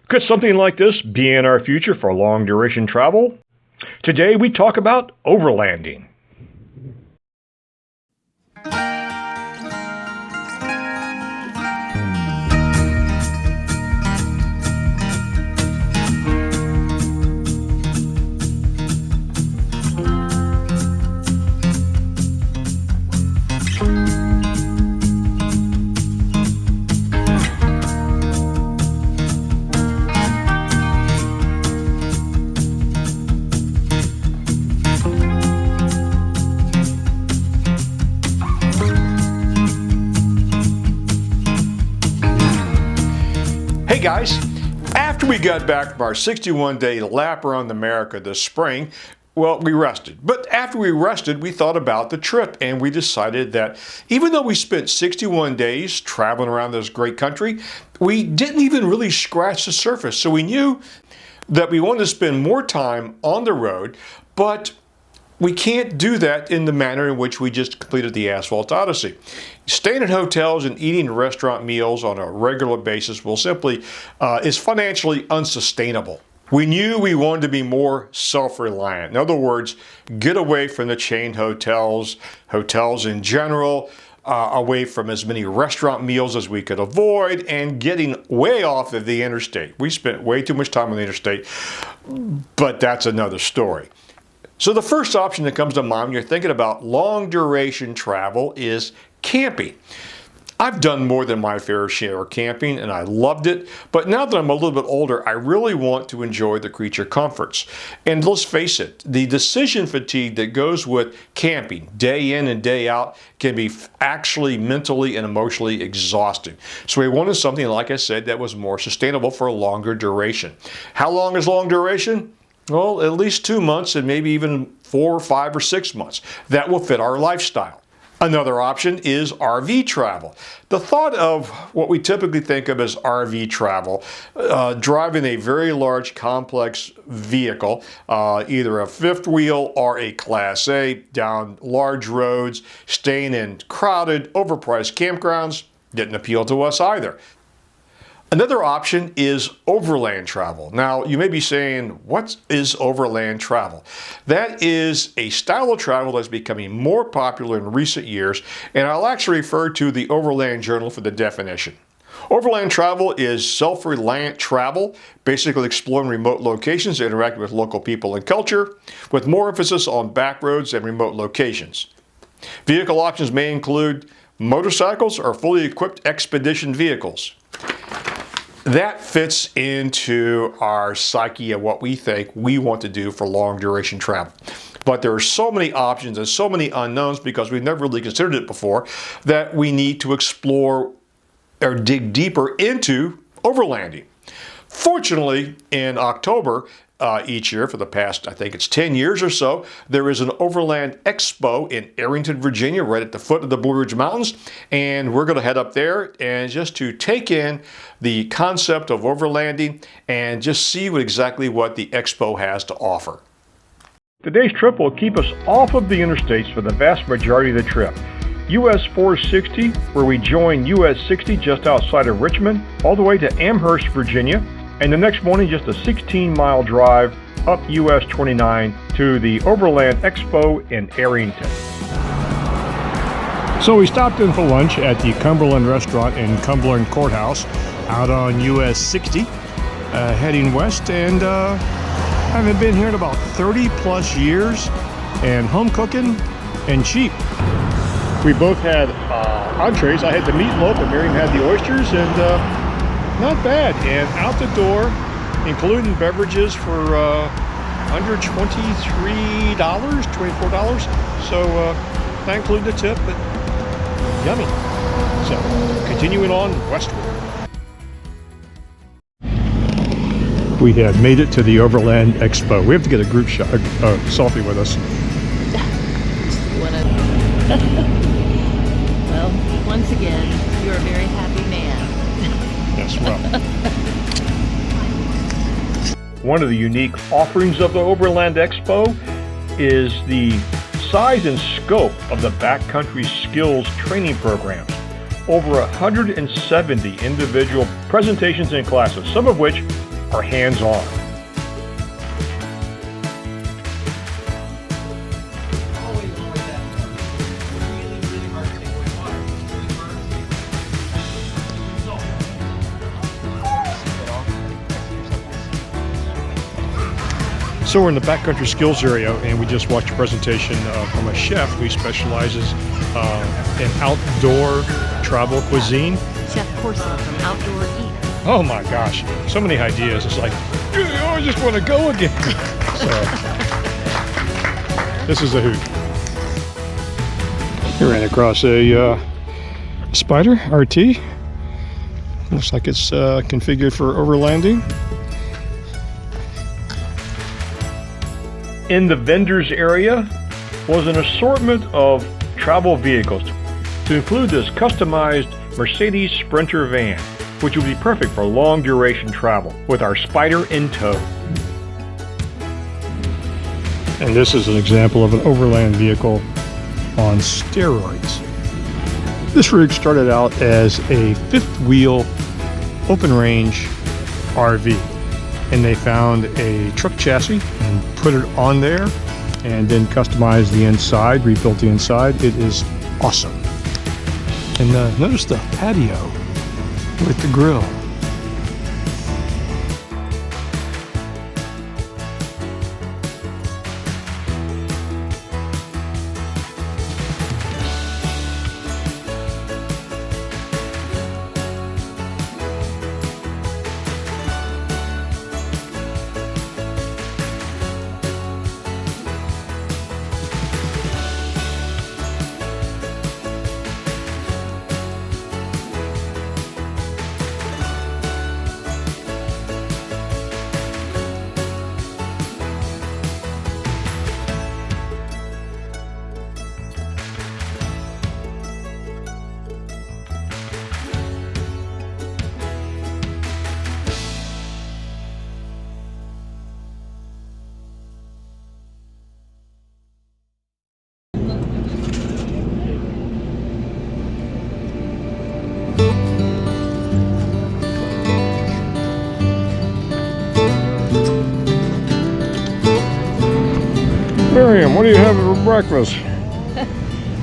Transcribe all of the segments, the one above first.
Could something like this be in our future for long-duration travel? Today we talk about overlanding. Hey guys, after we got back from our 61-day lap around America this spring, well, we rested. But after we rested, we thought about the trip and we decided that even though we spent 61 days traveling around this great country, we didn't even really scratch the surface. So we knew that we wanted to spend more time on the road, but we can't do that in the manner in which we just completed the Asphalt Odyssey. Staying in hotels and eating restaurant meals on a regular basis will simply is financially unsustainable. We knew we wanted to be more self-reliant. In other words, get away from the chain hotels, hotels in general, away from as many restaurant meals as we could avoid, and getting way off of the interstate. We spent way too much time on the interstate, but that's another story. So the first option that comes to mind when you're thinking about long duration travel is camping. I've done more than my fair share of camping and I loved it, but now that I'm a little bit older, I really want to enjoy the creature comforts. And let's face it, the decision fatigue that goes with camping day in and day out can be actually mentally and emotionally exhausting. So we wanted something, like I said, that was more sustainable for a longer duration. How long is long duration? Well, at least 2 months and maybe even 4, 5, or 6 months. That will fit our lifestyle. Another option is RV travel. The thought of what we typically think of as RV travel, driving a very large complex vehicle, either a fifth wheel or a Class A, down large roads, staying in crowded, overpriced campgrounds, didn't appeal to us either. Another option is overland travel. Now, you may be saying, what is overland travel? That is a style of travel that's becoming more popular in recent years, and I'll actually refer to the Overland Journal for the definition. Overland travel is self-reliant travel, basically exploring remote locations, interacting with local people and culture, with more emphasis on back roads and remote locations. Vehicle options may include motorcycles or fully equipped expedition vehicles. That fits into our psyche of what we think we want to do for long duration travel. But there are so many options and so many unknowns because we've never really considered it before that we need to explore or dig deeper into overlanding. Fortunately, in October each year for the past, I think it's 10 years or so, there is an Overland Expo in Arrington, Virginia, right at the foot of the Blue Ridge Mountains. And we're going to head up there and just to take in the concept of overlanding and just see exactly what the Expo has to offer. Today's trip will keep us off of the interstates for the vast majority of the trip. US 460, where we join US 60 just outside of Richmond, all the way to Amherst, Virginia. And the next morning, just a 16-mile drive up US 29 to the Overland Expo in Arrington. So we stopped in for lunch at the Cumberland Restaurant in Cumberland Courthouse out on US 60, heading west, and haven't been here in about 30 plus years, and home cooking and cheap. We both had entrees. I had the meatloaf and Miriam had the oysters, and not bad, and out the door, including beverages for under $23, $24. So that included the tip, but yummy. So continuing on westward. We have made it to the Overland Expo. We have to get a group shot, selfie with us. Well, once again, you're a very happy man. Yes, well. One of the unique offerings of the Overland Expo is the size and scope of the backcountry skills training programs. Over 170 individual presentations and classes, some of which are hands-on. So we're in the backcountry skills area, and we just watched a presentation from a chef who specializes in outdoor travel cuisine. Chef Corson from Outdoor Eat. Oh my gosh, so many ideas. It's like, oh, I just want to go again. So, this is a hoot. We ran across a Spyder RT. Looks like it's configured for overlanding. In the vendors area was an assortment of travel vehicles, to include this customized Mercedes Sprinter van, which would be perfect for long duration travel with our Spyder in tow. And this is an example of an overland vehicle on steroids. This rig started out as a fifth wheel open range RV, and they found a truck chassis and put it on there and then customized the inside, rebuilt the inside. It is awesome. And notice the patio with the grill. Miriam, what do you have for breakfast?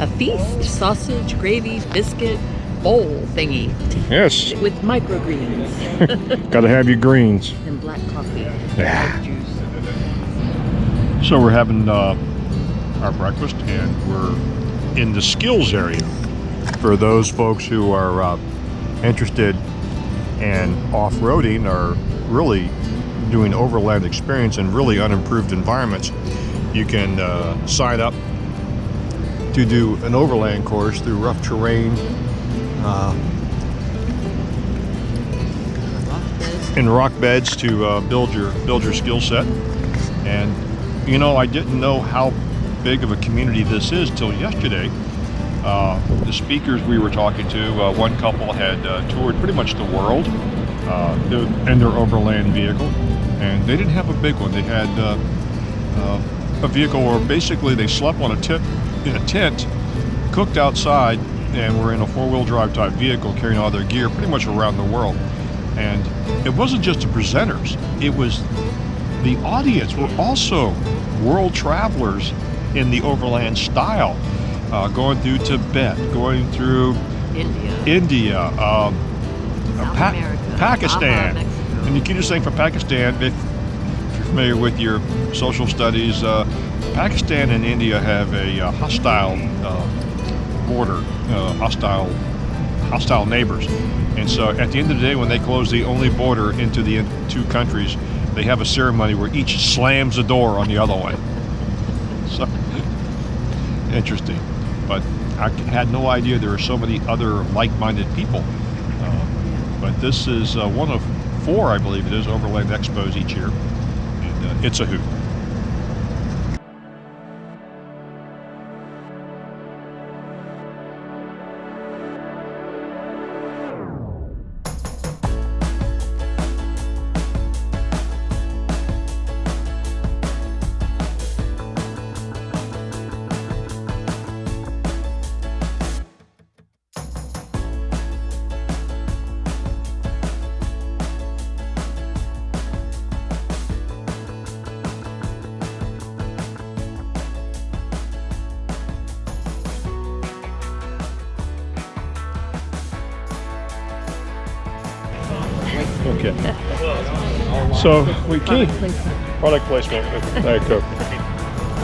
A feast, sausage, gravy, biscuit, bowl thingy. Yes. With microgreens. Gotta have your greens. And black coffee. Yeah. Juice. So we're having our breakfast, and we're in the skills area for those folks who are interested in off-roading or really doing overland experience in really unimproved environments. You can sign up to do an overland course through rough terrain in rock beds to build your skill set. And you know, I didn't know how big of a community this is till yesterday. The speakers we were talking to, one couple had toured pretty much the world in their overland vehicle, and they didn't have a big one. They had a vehicle where basically they slept on in a tent, cooked outside, and were in a four-wheel drive type vehicle carrying all their gear pretty much around the world. And it wasn't just the presenters, it was the audience were also world travelers in the overland style, going through Tibet, going through India, Pakistan. And the cutest thing from Pakistan, if you're familiar with your social studies, Pakistan and India have a hostile border, hostile neighbors. And so at the end of the day, when they close the only border into the two countries, they have a ceremony where each slams the door on the other one. So interesting. But I had no idea there were so many other like-minded people. But this is one of 4, I believe it is, Overland Expos each year. And it's a hoot. Okay. So we came. Product placement. There you go.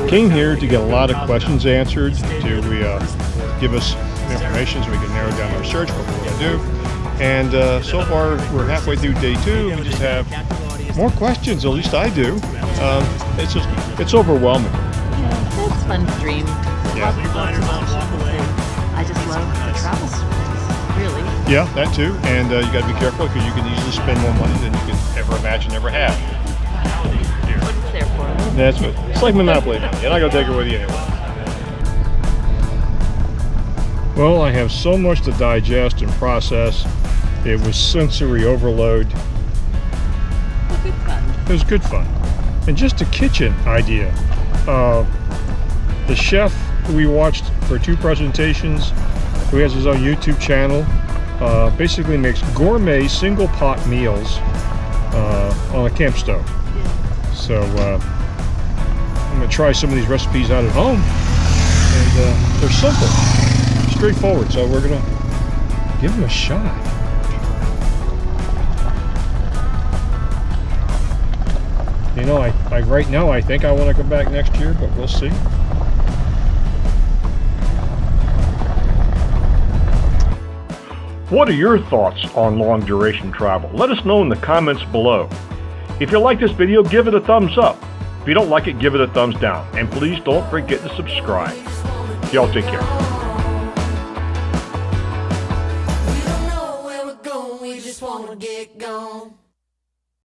Came here to get a lot of questions answered, to give us information so we can narrow down our search, what we're going to do. And so far, we're halfway through day 2. We just have more questions, at least I do. It's overwhelming. Yeah, it's fun to dream. Yeah. Lots of options, and I just love the travel stories, really. Yeah, that too. And you got to be careful because you can easily spend more money than you can ever imagine ever have. What it's there for. That's what. It's like Monopoly money. You're not going to take it with you anyway. Well, I have so much to digest and process. It was sensory overload. Good fun. It was good fun. And just a kitchen idea. The chef who we watched for 2 presentations, who has his own YouTube channel, basically makes gourmet single pot meals on a camp stove. So I'm going to try some of these recipes out at home. And they're simple, straightforward, so we're going to give them a shot. You know, right now I think I want to come back next year, but we'll see. What are your thoughts on long duration travel? Let us know in the comments below. If you like this video, give it a thumbs up. If you don't like it, give it a thumbs down. And please don't forget to subscribe. Y'all take care. We don't know where we're going, we just wanna get gone.